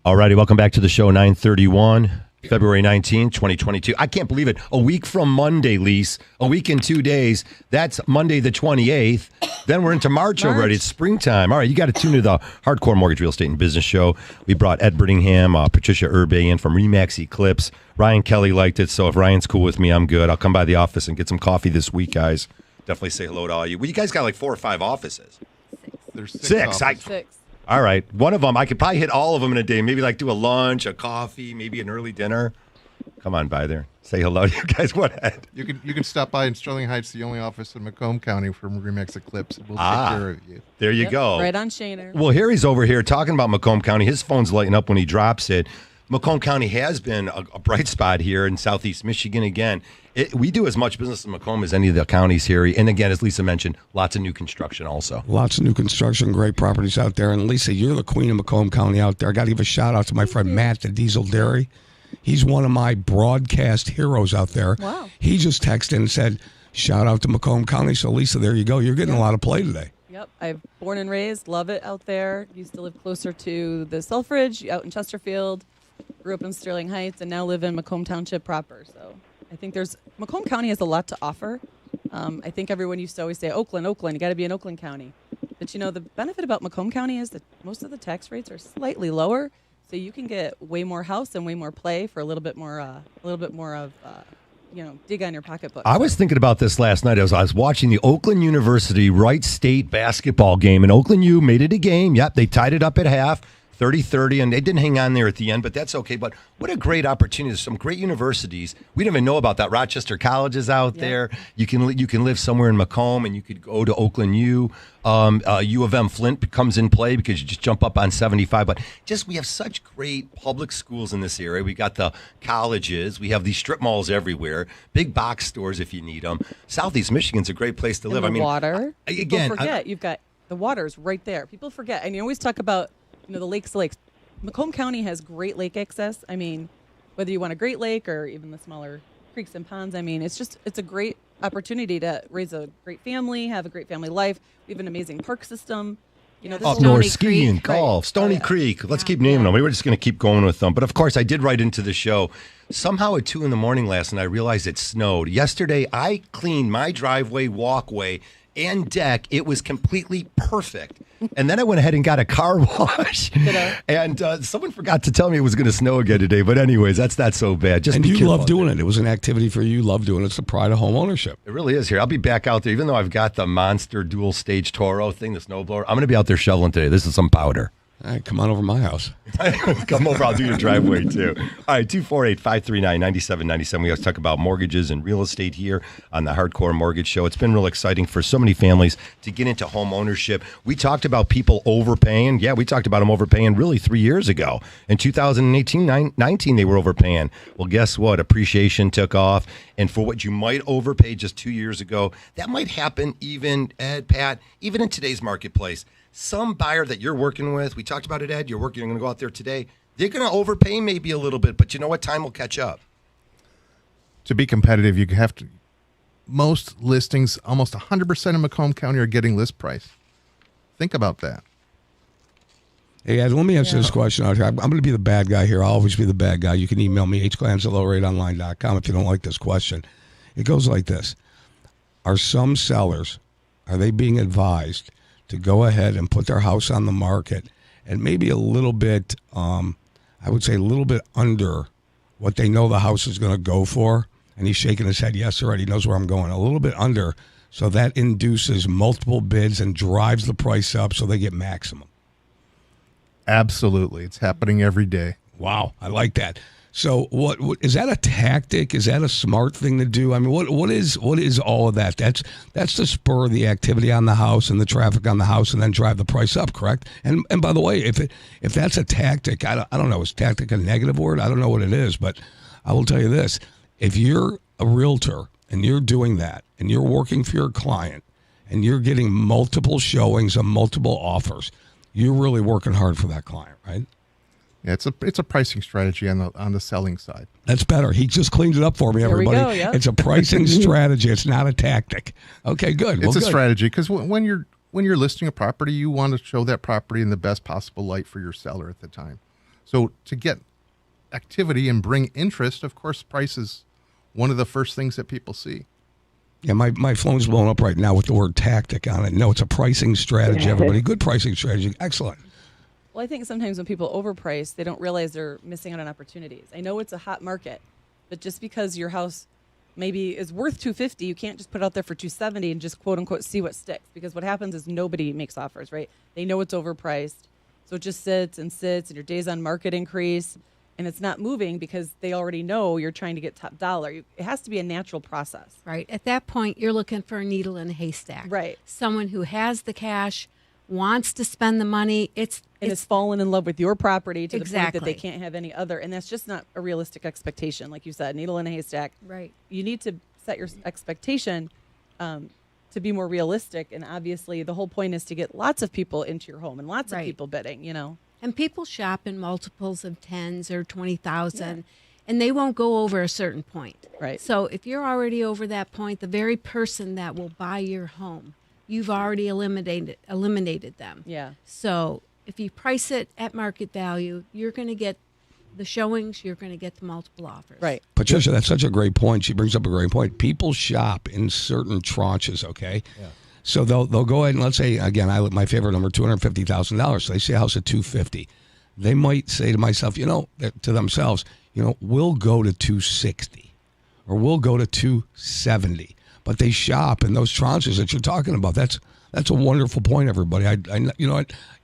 Speaker 1: All righty, welcome back to the show, 931. February 19th, 2022. I can't believe it. A week from Monday, Lise. A week and 2 days. That's Monday the 28th. Then we're into March already. It's springtime. All right, you got to tune to the Hardcore Mortgage Real Estate and Business Show. We brought Ed Brittingham, Patricia Urbe in from Remax Eclipse. Ryan Kelly liked it, so if Ryan's cool with me, I'm good. I'll come by the office and get some coffee this week, guys. Definitely say hello to all you. Well, you guys got like 4 or 5 offices.
Speaker 5: There's
Speaker 1: Six.
Speaker 5: offices.
Speaker 3: 6.
Speaker 1: All right. One of them, I could probably hit all of them in a day. Maybe like do a lunch, a coffee, maybe an early dinner. Come on by there. Say hello to you guys. What, Ed?
Speaker 5: You can stop by in Sterling Heights, the only office in Macomb County from Remax Eclipse. We'll take care of you.
Speaker 1: There you go.
Speaker 3: Right on Shaner.
Speaker 1: Well, Harry's over here talking about Macomb County. His phone's lighting up when he drops it. Macomb County has been a bright spot here in southeast Michigan again. We do as much business in Macomb as any of the counties here. And again, as Lisa mentioned, lots of new construction also.
Speaker 2: Lots of new construction, great properties out there. And Lisa, you're the queen of Macomb County out there. I got to give a shout out to my friend Matt at Diesel Dairy. He's one of my broadcast heroes out there.
Speaker 3: Wow.
Speaker 2: He just texted and said, shout out to Macomb County. So, Lisa, there you go. You're getting a lot of play today.
Speaker 3: Yep, I'm born and raised, love it out there. Used to live closer to the Selfridge, out in Chesterfield. Grew up in Sterling Heights, and now live in Macomb Township proper. So I think Macomb County has a lot to offer. I think everyone used to always say, Oakland, you got to be in Oakland County. But, the benefit about Macomb County is that most of the tax rates are slightly lower, so you can get way more house and way more play for a little bit more of dig on your pocketbook.
Speaker 1: I was thinking about this last night. I was watching the Oakland University Wright State basketball game, and Oakland U made it a game. Yep, they tied it up at half. 30-30, and they didn't hang on there at the end, but that's okay. But what a great opportunity. There's some great universities. We didn't even know about that. Rochester College is out there. You can live somewhere in Macomb, and you could go to Oakland U. U of M Flint comes in play because you just jump up on 75. But we have such great public schools in this area. We got the colleges. We have these strip malls everywhere. Big box stores if you need them. Southeast Michigan's a great place to live.
Speaker 3: And the water.
Speaker 1: Again,
Speaker 3: don't forget, you've got the water's right there. People forget, and you always talk about the lakes. Macomb County has great lake access. I mean, whether you want a Great Lake or even the smaller creeks and ponds, I mean, it's a great opportunity to raise a great family, have a great family life. We have an amazing park system.
Speaker 1: Up north, skiing, golf, Stony Creek. Let's keep naming them. We were just going to keep going with them. But of course, I did write into the show. Somehow at 2 a.m. last night, I realized it snowed. Yesterday, I cleaned my driveway, walkway, and deck. It was completely perfect. And then I went ahead and got a car wash. And someone forgot to tell me it was going to snow again today. But anyways, that's not so bad.
Speaker 2: And you love doing it. It was an activity for you. You love doing it. It's the pride of home ownership.
Speaker 1: It really is here. I'll be back out there. Even though I've got the monster dual stage Toro thing, the snowblower, I'm going to be out there shoveling today. This is some powder.
Speaker 2: All right, come on over to my house.
Speaker 1: Come over. I'll do your driveway, too. All right, 248-539-9797. We always talk about mortgages and real estate here on the Hardcore Mortgage Show. It's been real exciting for so many families to get into home ownership. We talked about people overpaying. Yeah, we talked about them overpaying really 3 years ago. In 2018-19, they were overpaying. Well, guess what? Appreciation took off. And for what you might overpay just 2 years ago, that might happen even, Ed, Pat, even in today's marketplace. Some buyer that you're working with, we talked about it, Ed, you're going to go out there today, they're going to overpay maybe a little bit, but you know what? Time will catch up.
Speaker 5: To be competitive, you have to. Most listings, almost 100% of Macomb County are getting list price. Think about that.
Speaker 2: Hey, Ed, let me answer this question out here. I'm going to be the bad guy here. I'll always be the bad guy. You can email me, hclams@lowrateonline.com if you don't like this question. It goes like this. Are some sellers, are they being advised to go ahead and put their house on the market and maybe a little bit, I would say a little bit under what they know the house is going to go for? And he's shaking his head, yes, sir, he knows where I'm going. A little bit under, so that induces multiple bids and drives the price up so they get maximum.
Speaker 5: Absolutely. It's happening every day.
Speaker 2: Wow, I like that. So what is that a tactic? Is that a smart thing to do? I mean, what is all of that? That's to spur the activity on the house and the traffic on the house and then drive the price up, correct? And by the way, if that's a tactic, I don't know, is tactic a negative word? I don't know what it is, but I will tell you this. If you're a realtor and you're doing that and you're working for your client and you're getting multiple showings and multiple offers, you're really working hard for that client, right?
Speaker 5: Yeah, it's a pricing strategy on the selling side.
Speaker 2: That's better. He just cleaned it up for me, everybody.
Speaker 3: There we go, yep.
Speaker 2: It's a pricing strategy. It's not a tactic. Okay, good.
Speaker 5: It's a strategy because when you're listing a property, you want to show that property in the best possible light for your seller at the time. So to get activity and bring interest, of course, price is one of the first things that people see.
Speaker 2: Yeah, my phone's blowing up right now with the word tactic on it. No, it's a pricing strategy, everybody. Good pricing strategy. Excellent.
Speaker 3: Well, I think sometimes when people overprice, they don't realize they're missing out on opportunities. I know it's a hot market, but just because your house maybe is worth $250, you can't just put it out there for $270 and just quote unquote see what sticks. Because what happens is nobody makes offers, right? They know it's overpriced, so it just sits, and your days on market increase, and it's not moving because they already know you're trying to get top dollar. It has to be a natural process.
Speaker 6: Right. At that point, you're looking for a needle in a haystack.
Speaker 3: Right.
Speaker 6: Someone who has the cash, wants to spend the money.
Speaker 3: And has fallen in love with your property to the point that they
Speaker 6: Exactly.
Speaker 3: can't have any other. And that's just not a realistic expectation. Like you said, needle in a haystack.
Speaker 6: Right.
Speaker 3: You need to set your expectation to be more realistic. And obviously, the whole point is to get lots of people into your home and lots of
Speaker 6: Right.
Speaker 3: people bidding,
Speaker 6: And people shop in multiples of 10s or 20,000, and they won't go over a certain point.
Speaker 3: Right.
Speaker 6: So if you're already over that point, the very person that will buy your home, you've already eliminated them.
Speaker 3: Yeah.
Speaker 6: So if you price it at market value, you're going to get the showings, you're going to get the multiple offers.
Speaker 3: Right.
Speaker 2: Patricia, that's such a great point. She brings up a great point. People shop in certain tranches, okay? Yeah. So they'll go ahead and let's say, again, my favorite number, $250,000. So they see a house at $250. They might say to myself, to themselves, we'll go to $260 or we'll go to $270. But they shop in those tranches that you're talking about. That's a wonderful point, everybody.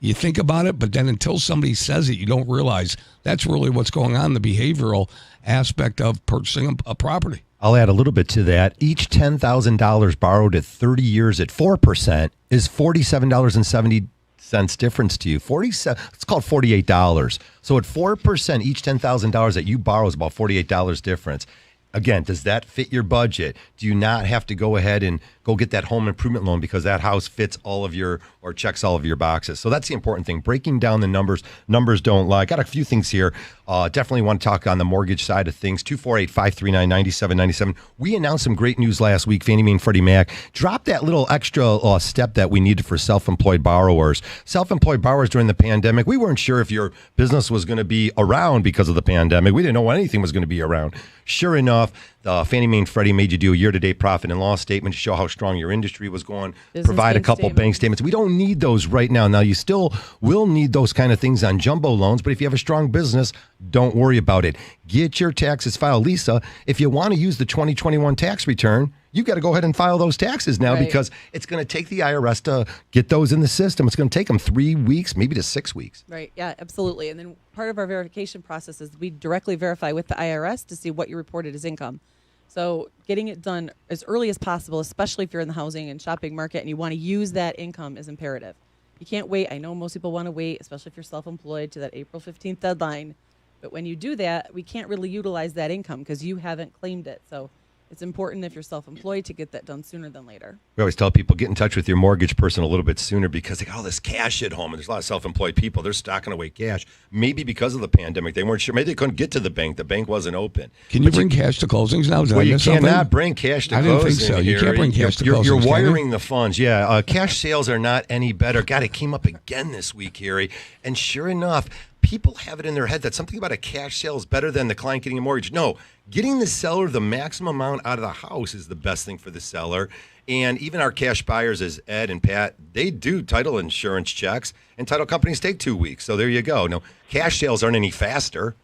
Speaker 2: You think about it, but then until somebody says it, you don't realize that's really what's going on, the behavioral aspect of purchasing a property.
Speaker 1: I'll add a little bit to that. Each $10,000 borrowed at 30 years at 4% is $47.70 difference to you. It's called $48. So at 4%, each $10,000 that you borrow is about $48 difference. Again, does that fit your budget? Do you not have to go ahead and go get that home improvement loan because that house fits or checks all of your boxes? So that's the important thing. Breaking down the numbers. Numbers don't lie. Got a few things here. Definitely want to talk on the mortgage side of things. 248-539-9797. We announced some great news last week. Fannie Mae and Freddie Mac dropped that little extra step that we needed for self-employed borrowers. Self-employed borrowers during the pandemic, we weren't sure if your business was going to be around because of the pandemic. We didn't know anything was going to be around. Sure enough, Fannie Mae and Freddie made you do a year-to-date profit and loss statement to show how strong your industry was going.
Speaker 3: Business
Speaker 1: Provide a
Speaker 3: bank
Speaker 1: couple bank statements. We don't need those right now. Now, you still will need those kind of things on jumbo loans, but if you have a strong business, don't worry about it. Get your taxes filed. Lisa, if you want to use the 2021 tax return, you got to go ahead and file those taxes now because it's going to take the IRS to get those in the system. It's going to take them 3 weeks, maybe to 6 weeks.
Speaker 3: Right. Yeah, absolutely. And then part of our verification process is we directly verify with the IRS to see what you reported as income. So getting it done as early as possible, especially if you're in the housing and shopping market and you want to use that income, is imperative. You can't wait. I know most people want to wait, especially if you're self-employed, to that April 15th deadline. But when you do that, we can't really utilize that income because you haven't claimed it. So it's important if you're self-employed to get that done sooner than later.
Speaker 1: We always tell people, get in touch with your mortgage person a little bit sooner because they got all this cash at home. And there's a lot of self-employed people. They're stocking away cash. Maybe because of the pandemic, they weren't sure. Maybe they couldn't get to the bank. The bank wasn't open.
Speaker 2: Can you bring cash to closings now?
Speaker 1: Well, you cannot bring cash to closings.
Speaker 2: I didn't think so. You can't bring cash to closings.
Speaker 1: You're
Speaker 2: can you?
Speaker 1: wiring the funds. Yeah. Cash sales are not any better. God, it came up again this week, Harry. And sure enough, people have it in their head that something about a cash sale is better than the client getting a mortgage. No, getting the seller the maximum amount out of the house is the best thing for the seller. And even our cash buyers, as Ed and Pat, they do title insurance checks, and title companies take 2 weeks. So there you go. No, cash sales aren't any faster.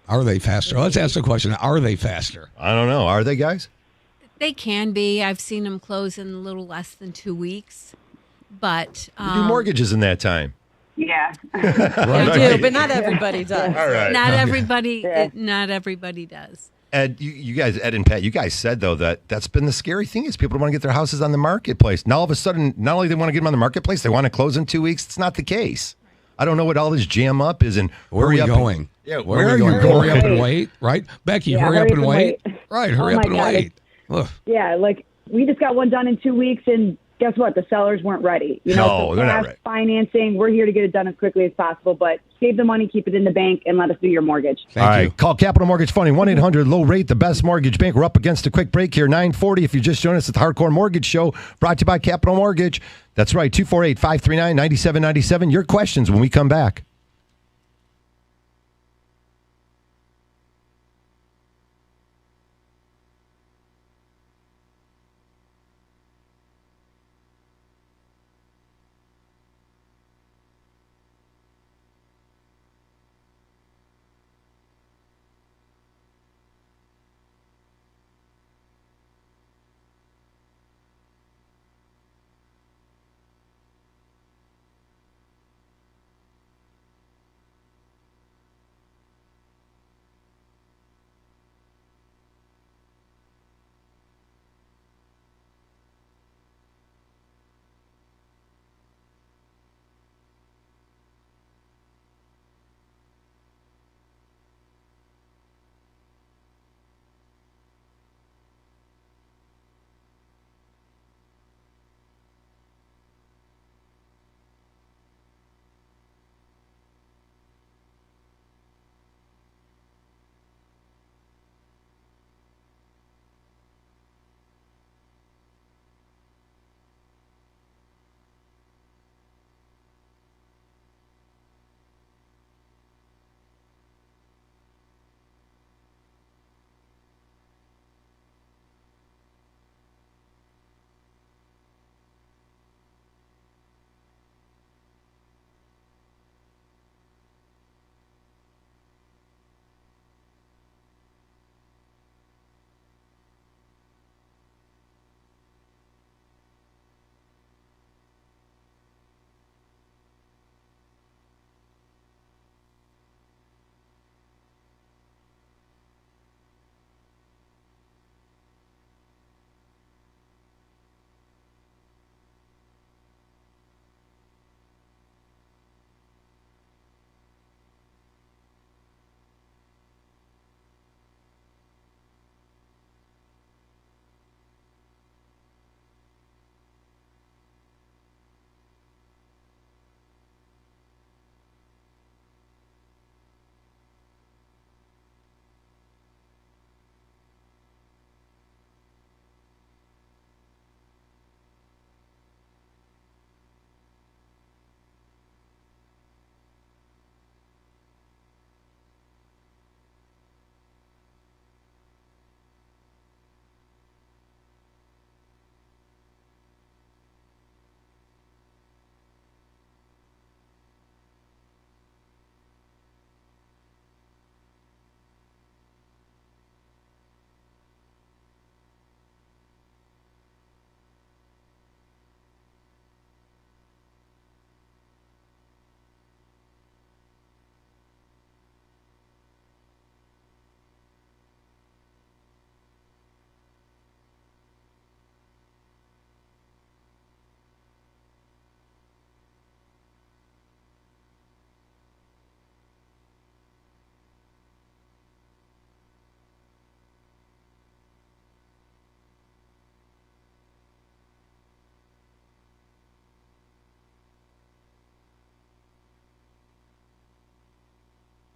Speaker 2: Are they faster? Let's ask the question. Are they faster?
Speaker 1: I don't know. Are they, guys?
Speaker 6: They can be. I've seen them close in a little less than 2 weeks. But
Speaker 1: We do mortgages in that time.
Speaker 4: Yeah.
Speaker 3: They do, but not everybody does.
Speaker 1: All right.
Speaker 6: not everybody does.
Speaker 1: Ed, you guys, Ed and Pat, you guys said, though, that's been the scary thing is people want to get their houses on the marketplace. Now, all of a sudden, not only they want to get them on the marketplace, they want to close in 2 weeks. It's not the case. I don't know what all this jam up is. And
Speaker 2: where are we going?
Speaker 1: Where are you going?
Speaker 2: Hurry up and wait, right? Becky, hurry up and wait. Right, hurry up and wait. Ugh.
Speaker 4: Yeah, like we just got one done in 2 weeks, and guess what? The sellers weren't ready.
Speaker 1: No, they're not ready.
Speaker 4: Financing, we're here to get it done as quickly as possible, but save the money, keep it in the bank, and let us do your mortgage.
Speaker 2: Thank you.
Speaker 1: Call Capital Mortgage Funding, 1-800-LOW-RATE, the best mortgage bank. We're up against a quick break here, 9:40. If you just joined us at the Hardcore Mortgage Show, brought to you by Capital Mortgage. That's right, 248-539-9797. Your questions when we come back.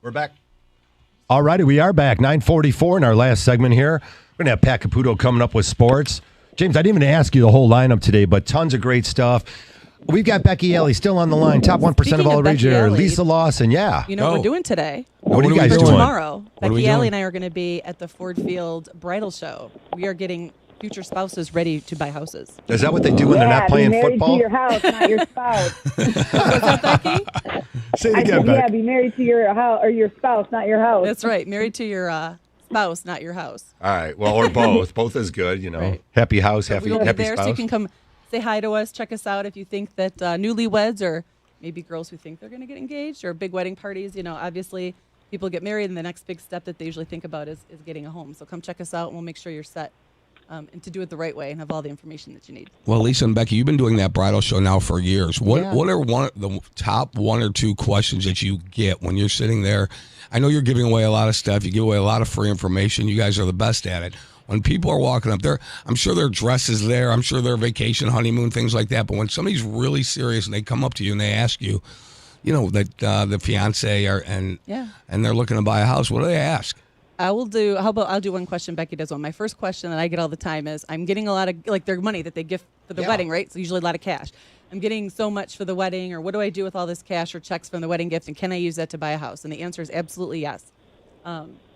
Speaker 1: We're back. All righty, we are back. 9:44 in our last segment here. We're going to have Pat Caputo coming up with sports. James, I didn't even ask you the whole lineup today, but tons of great stuff. We've got Becky Alley still on the line, top 1%
Speaker 3: Speaking
Speaker 1: of all
Speaker 3: of
Speaker 1: the
Speaker 3: Becky
Speaker 1: region.
Speaker 3: Alley,
Speaker 1: Lisa Lawson, yeah.
Speaker 3: You know what
Speaker 2: Oh.
Speaker 3: we're doing today?
Speaker 1: What are you guys
Speaker 2: we
Speaker 1: doing?
Speaker 3: Tomorrow,
Speaker 2: What are we
Speaker 3: Becky Alley
Speaker 2: doing?
Speaker 3: and I are going to be at the Ford Field Bridal Show. We are getting future spouses ready to buy houses.
Speaker 1: Is that what they do when they're not
Speaker 4: be
Speaker 1: playing
Speaker 4: married
Speaker 1: football?
Speaker 4: to your house, not your spouse.
Speaker 3: What's that, Becky?
Speaker 1: Say it
Speaker 4: I
Speaker 1: again,
Speaker 4: said, yeah,
Speaker 1: Beck.
Speaker 4: be married to your house or your spouse, not your house.
Speaker 3: That's right. Married to your spouse, not your house.
Speaker 1: All right, well, or both. Both is good, you know.
Speaker 3: Right.
Speaker 1: Happy house,
Speaker 3: We
Speaker 1: happy
Speaker 3: will be
Speaker 1: happy
Speaker 3: there,
Speaker 1: spouse.
Speaker 3: so you can come say hi to us, check us out if you think that newlyweds or maybe girls who think they're going to get engaged or big wedding parties. You know, obviously people get married, and the next big step that they usually think about is getting a home. So come check us out, and we'll make sure you're set and to do it the right way and have all the information that you need.
Speaker 2: Well, Lisa and Becky, you've been doing that bridal show now for years. What
Speaker 3: Yeah.
Speaker 2: what are the top 1 or 2 questions that you get when you're sitting there? I know you're giving away a lot of stuff. You give away a lot of free information. You guys are the best at it. When people are walking up there, I'm sure their dress is there. I'm sure their vacation, honeymoon, things like that. But when somebody's really serious and they come up to you and they ask you, you know, that the fiance and they're looking to buy a house, what do they ask?
Speaker 3: I'll do one question, Becky does one. My first question that I get all the time is, I'm getting a lot of, like, their money that they gift for the wedding, right? So usually a lot of cash. I'm getting so much for the wedding, or what do I do with all this cash or checks from the wedding gift, and can I use that to buy a house? And the answer is absolutely yes.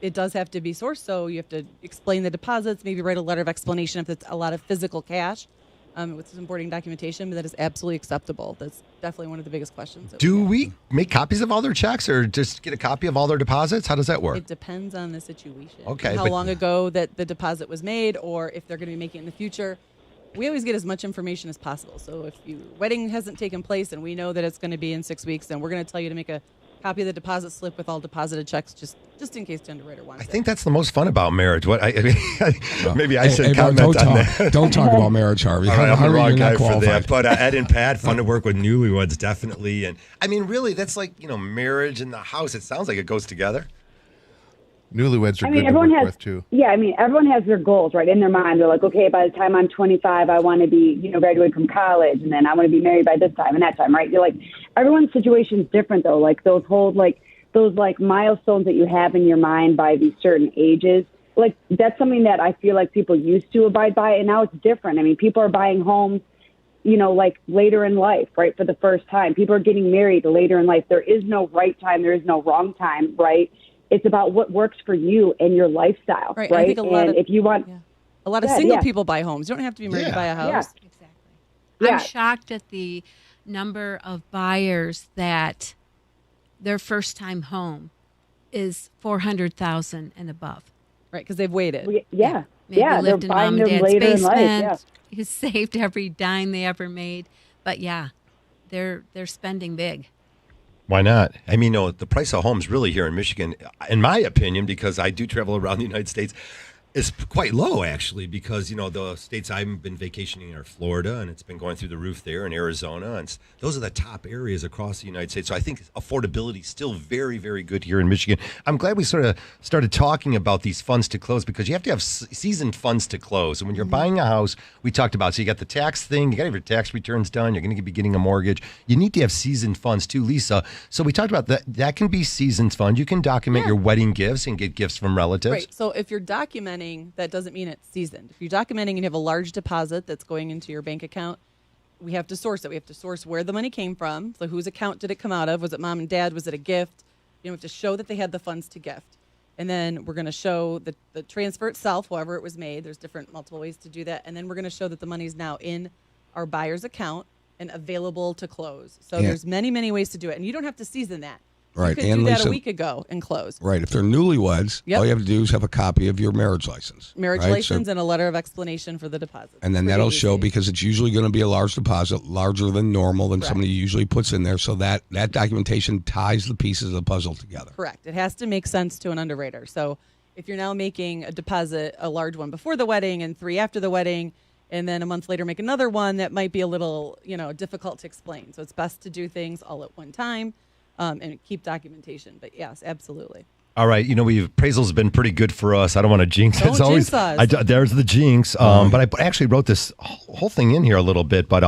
Speaker 3: It does have to be sourced, so you have to explain the deposits, maybe write a letter of explanation if it's a lot of physical cash with some supporting documentation, but that is absolutely acceptable. That's definitely one of the biggest questions.
Speaker 1: Do we make copies of all their checks or just get a copy of all their deposits? How does that work?
Speaker 3: It depends on the situation.
Speaker 1: Okay,
Speaker 3: How
Speaker 1: but-
Speaker 3: long ago that the deposit was made, or if they're going to be making it in the future. We always get as much information as possible. So if your wedding hasn't taken place and we know that it's going to be in 6 weeks, then we're going to tell you to make a copy of the deposit slip with all deposited checks, just in case the underwriter wants
Speaker 1: I
Speaker 3: it.
Speaker 1: think that's the most fun about marriage. What I mean, maybe I should
Speaker 2: Hey,
Speaker 1: comment
Speaker 2: don't
Speaker 1: on
Speaker 2: talk,
Speaker 1: that.
Speaker 2: Don't talk about marriage, Harvey.
Speaker 1: All right, I'm the
Speaker 2: Harvey,
Speaker 1: wrong
Speaker 2: you're
Speaker 1: guy
Speaker 2: not
Speaker 1: for
Speaker 2: qualified.
Speaker 1: that. But Ed and Pat, fun to work with newlyweds, definitely. And I mean, really, that's like, you know, marriage and the house. It sounds like it goes together.
Speaker 5: Newlyweds are
Speaker 4: I mean,
Speaker 5: good to
Speaker 4: everyone
Speaker 5: work
Speaker 4: has,
Speaker 5: with too.
Speaker 4: yeah, I mean, everyone has their goals, right, in their mind. They're like, okay, by the time I'm 25, I want to be, you know, graduated from college, and then I want to be married by this time and that time, right? You're like, everyone's situation is different, though. Like those milestones that you have in your mind by these certain ages, like that's something that I feel like people used to abide by, and now it's different. I mean, people are buying homes, you know, like later in life, right, for the first time. People are getting married later in life. There is no right time. There is no wrong time, right? It's about what works for you and your lifestyle,
Speaker 3: Right.
Speaker 4: right?
Speaker 3: I think a lot
Speaker 4: and
Speaker 3: of,
Speaker 4: if you want,
Speaker 3: a lot of
Speaker 4: Yeah,
Speaker 3: single
Speaker 4: yeah.
Speaker 3: people buy homes. You don't have to be married to buy a house.
Speaker 4: Yeah.
Speaker 6: Exactly.
Speaker 4: Yeah.
Speaker 6: I'm shocked at the number of buyers that their first time home is 400,000 and above.
Speaker 3: Right, because they've waited.
Speaker 6: Maybe
Speaker 4: they're
Speaker 6: lived in
Speaker 4: buying
Speaker 6: mom and
Speaker 4: them
Speaker 6: dad's
Speaker 4: later in life.
Speaker 6: basement.
Speaker 4: Yeah.
Speaker 6: Who saved every dime they ever made. But yeah, they're spending big.
Speaker 1: Why not? I mean, no, the price of homes really here in Michigan, in my opinion, because I do travel around the United States, is quite low, actually, because, you know, the states I've been vacationing are Florida, and it's been going through the roof there, and Arizona, and those are the top areas across the United States. So I think affordability is still very, very good here in Michigan. I'm glad we sort of started talking about these funds to close, because you have to have seasoned funds to close. And when you're buying a house, we talked about, so you got the tax thing, you got to have your tax returns done, you're going to be getting a mortgage. You need to have seasoned funds too, Lisa. So we talked about that. That can be seasoned funds. You can document your wedding gifts and get gifts from relatives.
Speaker 3: Right. So if you're documenting, that doesn't mean it's seasoned. If you're documenting and you have a large deposit that's going into your bank account, we have to source it. We have to source where the money came from. So whose account did it come out of? Was it mom and dad? Was it a gift? You know, we have to show that they had the funds to gift. And then we're going to show the transfer itself, however it was made. There's multiple ways to do that. And then we're going to show that the money is now in our buyer's account and available to close. So
Speaker 2: Yeah.
Speaker 3: there's many, many ways to do it. And you don't have to season that.
Speaker 2: Right.
Speaker 3: You could
Speaker 2: And
Speaker 3: do that
Speaker 2: Lisa-
Speaker 3: a week ago and close.
Speaker 2: Right. If they're newlyweds,
Speaker 3: Yep.
Speaker 2: all you have to do is have a copy of your marriage license.
Speaker 3: Marriage
Speaker 2: right? So-
Speaker 3: license and a letter of explanation for the deposit.
Speaker 2: and then
Speaker 3: Pretty
Speaker 2: that'll show,
Speaker 3: easy.
Speaker 2: because it's usually going to be a large deposit, larger than normal than
Speaker 3: Correct.
Speaker 2: somebody usually puts in there. So that documentation ties the pieces of the puzzle together.
Speaker 3: Correct. It has to make sense to an underwriter. So if you're now making a deposit, a large one before the wedding and 3 after the wedding, and then a month later make another one, that might be a little, difficult to explain. So it's best to do things all at one time and keep documentation. But yes, absolutely.
Speaker 1: All right, appraisal's been pretty good for us. I don't want to jinx it.
Speaker 3: Don't
Speaker 1: It's always
Speaker 3: jinx us.
Speaker 1: there's the jinx. But I actually wrote this whole thing in here a little bit. But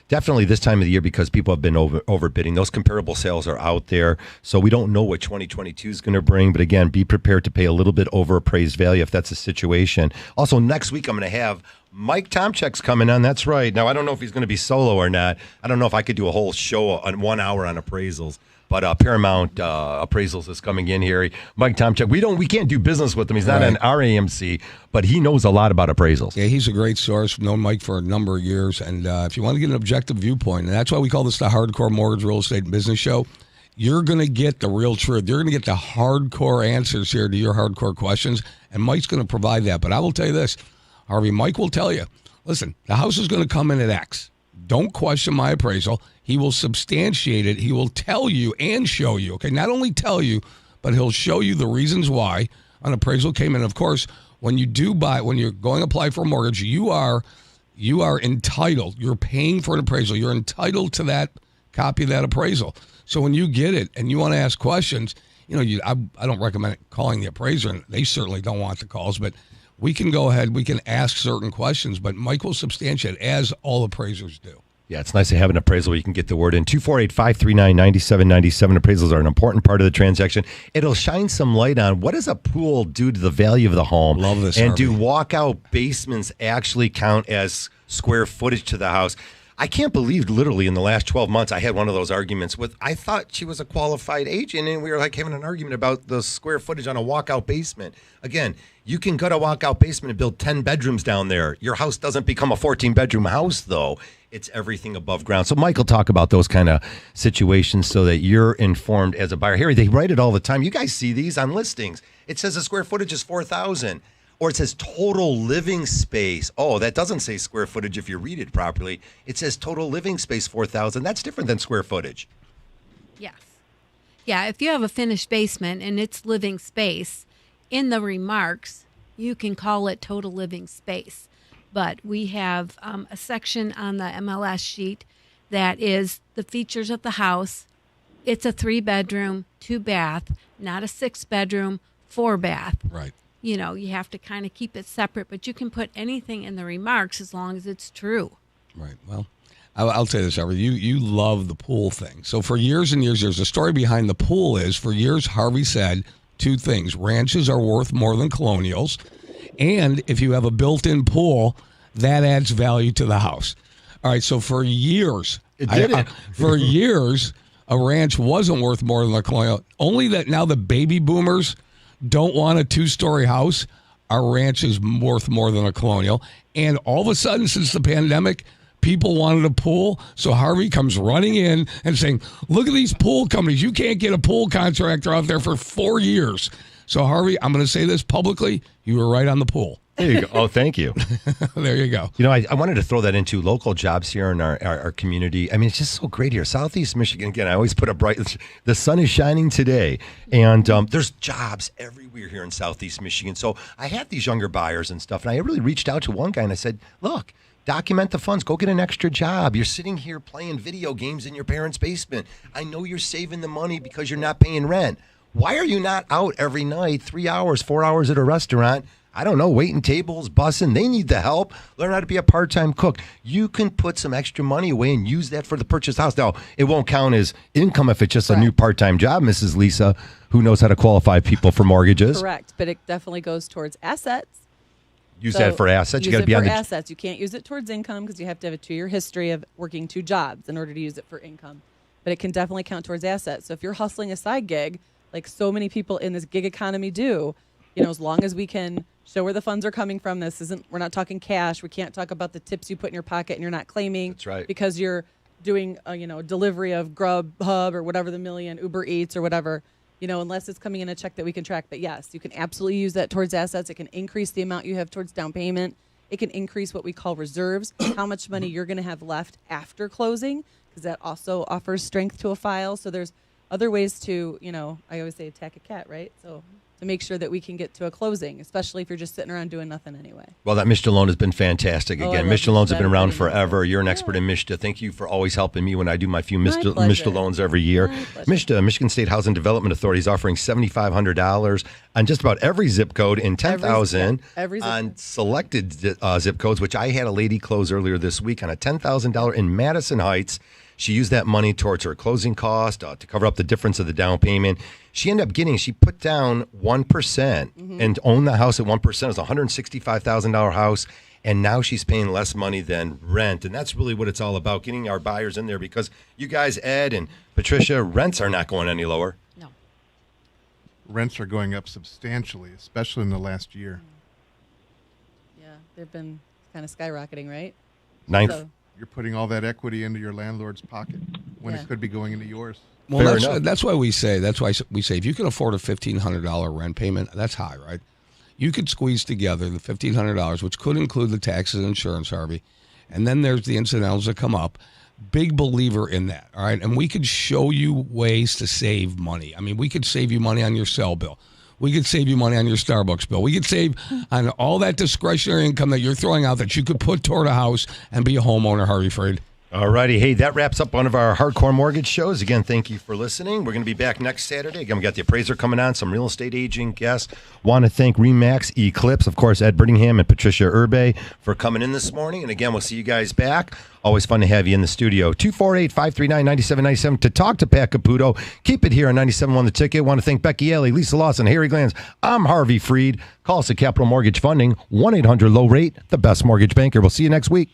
Speaker 1: definitely this time of the year because people have been overbidding. Those comparable sales are out there. So we don't know what 2022 is going to bring. But again, be prepared to pay a little bit over appraised value if that's the situation. Also, next week, I'm going to have Mike Tomczyk's coming on. That's right. Now, I don't know if he's going to be solo or not. I don't know if I could do a whole show on 1 hour on appraisals. But Paramount Appraisals is coming in here. Mike Tomczyk, we can't do business with him. He's not an RAMC, but he knows a lot about appraisals.
Speaker 2: Yeah, he's a great source. Known Mike for a number of years. And if you want to get an objective viewpoint, and that's why we call this the Hardcore Mortgage Real Estate and Business Show, you're going to get the real truth. You're going to get the hardcore answers here to your hardcore questions, and Mike's going to provide that. But I will tell you this, Harvey, Mike will tell you, listen, the house is going to come in at X. Don't question my appraisal. He will substantiate it. He will tell you and show you. Okay, not only tell you, but he'll show you the reasons why an appraisal came in. Of course, when you do buy, when you're going to apply for a mortgage, you are entitled. You're paying for an appraisal. You're entitled to that copy of that appraisal. So when you get it and you want to ask questions, I don't recommend calling the appraiser, and they certainly don't want the calls, but we can go ahead, we can ask certain questions, but Mike will substantiate, as all appraisers do.
Speaker 1: Yeah, it's nice to have an appraisal where you can get the word in. 248-539-9797. Appraisals are an important part of the transaction. It'll shine some light on what does a pool do to the value of the home.
Speaker 2: Love this,
Speaker 1: and
Speaker 2: Harvey.
Speaker 1: do walkout basements actually count as square footage to the house? I can't believe literally in the last 12 months I had one of those arguments with, I thought she was a qualified agent, and we were like having an argument about the square footage on a walkout basement. Again, you can gut a walkout basement and build 10 bedrooms down there. Your house doesn't become a 14-bedroom house, though. It's everything above ground. So Mike will talk about those kind of situations so that you're informed as a buyer. Harry, they write it all the time. You guys see these on listings. It says the square footage is 4,000. Or it says total living space. Oh, that doesn't say square footage if you read it properly. It says total living space 4,000. That's different than square footage.
Speaker 6: Yes. Yeah, if you have a finished basement and it's living space, in the remarks, you can call it total living space. But we have a section on the MLS sheet that is the features of the house. It's a 3-bedroom, 2-bath, not a 6-bedroom, 4-bath.
Speaker 2: Right.
Speaker 6: You have to kind of keep it separate, but you can put anything in the remarks as long as it's true.
Speaker 2: Right. Well, I'll say this, Harvey. You love the pool thing. So for years and years, there's a story behind the pool is, for years, Harvey said 2 things. Ranches are worth more than colonials. And if you have a built-in pool, that adds value to the house. All right. So for years, for years, a ranch wasn't worth more than a colonial. Only that now the baby boomers don't want a 2-story house, our ranch is worth more than a colonial. And all of a sudden, since the pandemic, people wanted a pool. So Harvey comes running in and saying, look at these pool companies. You can't get a pool contractor out there for 4 years. So Harvey, I'm going to say this publicly. You were right on the pool.
Speaker 1: There you go. Oh, thank you.
Speaker 2: There you go.
Speaker 1: I wanted to throw that into local jobs here in our community. I mean, it's just so great here. Southeast Michigan, again, I always put a bright, the sun is shining today. And there's jobs everywhere here in Southeast Michigan. So I had these younger buyers and stuff. And I really reached out to one guy and I said, look, document the funds. Go get an extra job. You're sitting here playing video games in your parents' basement. I know you're saving the money because you're not paying rent. Why are you not out every night, 3 hours, 4 hours at a restaurant? I don't know, waiting tables, bussing. They need the help. Learn how to be a part-time cook. You can put some extra money away and use that for the purchase house. Now, it won't count as income if it's just a new part-time job, Mrs. Lisa, who knows how to qualify people for mortgages.
Speaker 3: Correct, but it definitely goes towards assets.
Speaker 1: Use that for assets. You got to be on the
Speaker 3: assets. You can't use it towards income because you have to have a 2-year history of working 2 jobs in order to use it for income. But it can definitely count towards assets. So if you're hustling a side gig, like so many people in this gig economy do, as long as we can show where the funds are coming from. We're not talking cash. We can't talk about the tips you put in your pocket and you're not claiming.
Speaker 1: That's right.
Speaker 3: Because you're doing delivery of Grubhub or whatever the million, Uber Eats or whatever, unless it's coming in a check that we can track. But yes, you can absolutely use that towards assets. It can increase the amount you have towards down payment. It can increase what we call reserves, how much money you're going to have left after closing, because that also offers strength to a file. So there's other ways to, I always say attack a cat, right? So to make sure that we can get to a closing, especially if you're just sitting around doing nothing anyway.
Speaker 1: Well, that Mishta loan has been fantastic.
Speaker 3: Oh, I
Speaker 1: Again,
Speaker 3: love
Speaker 1: Mishta loans have
Speaker 3: Mishta.
Speaker 1: been around
Speaker 3: Everybody knows
Speaker 1: forever.
Speaker 3: it.
Speaker 1: You're an expert in Mishta. Thank you for always helping me when I do my few
Speaker 3: pleasure.
Speaker 1: Mishta loans every year.
Speaker 3: My pleasure.
Speaker 1: Mishta, Michigan State Housing Development Authority, is offering $7,500 on just about every zip code and $10,000
Speaker 3: every zip
Speaker 1: on
Speaker 3: code.
Speaker 1: selected zip codes, which I had a lady close earlier this week on a $10,000 in Madison Heights. She used that money towards her closing cost to cover up the difference of the down payment. She put down 1% and owned the house at 1%. It was a $165,000 house. And now she's paying less money than rent. And that's really what it's all about, getting our buyers in there, because you guys, Ed and Patricia, rents are not going any lower.
Speaker 6: No.
Speaker 5: Rents are going up substantially, especially in the last year.
Speaker 3: Yeah, they've been kind of skyrocketing, right?
Speaker 1: Nine.
Speaker 3: So,
Speaker 5: You're putting all that equity into your landlord's pocket when
Speaker 3: Yeah.
Speaker 5: it could be going into yours.
Speaker 2: Well,
Speaker 1: Fair enough.
Speaker 2: that's why we say if you can afford a $1,500 rent payment, that's high, right? You could squeeze together the $1,500, which could include the taxes and insurance, Harvey, and then there's the incidentals that come up. Big believer in that, all right? And we could show you ways to save money. I mean, we could save you money on your cell bill. We could save you money on your Starbucks bill. We could save on all that discretionary income that you're throwing out that you could put toward a house and be a homeowner, Harvey Freed.
Speaker 1: All righty. Hey, that wraps up one of our Hardcore Mortgage shows. Again, thank you for listening. We're going to be back next Saturday. Again, we got the appraiser coming on, some real estate agent guests. Want to thank RE/MAX Eclipse, of course, Ed Brittingham and Patricia Urbe for coming in this morning. And again, we'll see you guys back. Always fun to have you in the studio. 248-539-9797 to talk to Pat Caputo. Keep it here on 97.1 The Ticket. Want to thank Becky Alley, Lisa Lawson, Harry Glanz. I'm Harvey Freed. Call us at Capital Mortgage Funding, 1-800-LOW-RATE, the best mortgage banker. We'll see you next week.